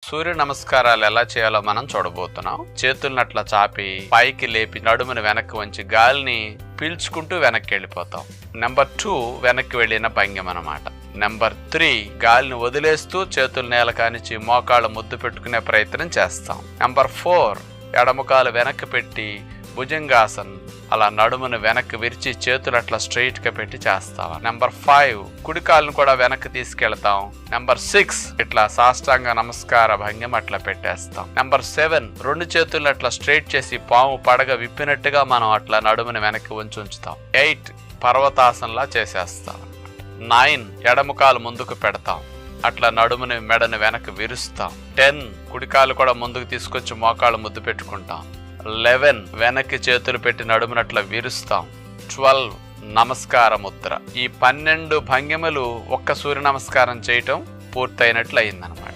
సూర్య నమస్కారాలు ఎలా చేయాలో మనం చూడబోతున్నాం. చేతులను అట్లా చాపి పైకి లేపి నడుముని వెనక్కి వంచి గాలిని పీల్చుకుంటూ వెనక్కి వెళ్ళిపోతాం. నెంబర్ 2 వెనక్కి వెళ్ళిన భంగిమ అన్నమాట. నెంబర్ 3 గాలిని వదిలేస్తూ చేతులు నేల కానిచ్చి మోకాళ్ళు ముద్దు పెట్టుకునే ప్రయత్నం చేస్తాం. నెంబర్ 4 ఎడమకాలు వెనక్కి పెట్టి భుజంగాసన్ అలా నడుమును వెనక్కి విరిచి చేతులు అట్లా స్ట్రైట్ గా పెట్టి చేస్తాం. నెంబర్ 5 కుడికాలను కూడా వెనక్కి తీసుకెళ్తాం. నెంబర్ 6 ఇట్లా సాష్టాంగ నమస్కార భంగిమ అట్లా పెట్టేస్తాం. నెంబర్ 7 రెండు చేతులను అట్లా స్ట్రైట్ చేసి పాము పడగ విప్పినట్టుగా మనం అట్లా నడుముని వెనక్కి ఉంచుతాం. 8 పర్వతాసనలా చేసేస్తాం. 9 ఎడమకాలు ముందుకు పెడతాం, అట్లా నడుముని మెడని వెనక్కి విరుస్తాం. 10 కుడికాలు కూడా ముందుకు తీసుకొచ్చి మోకాళ్ళు ముద్దు పెట్టుకుంటాం. 11 వెనక్కి చేతులు పెట్టి నడుమునట్లా విరుస్తాం. 12 నమస్కార ముద్ర. ఈ 12 భంగిమలు ఒక్క సూర్య నమస్కారం చేయటం పూర్తయినట్లు అయిందనమాట.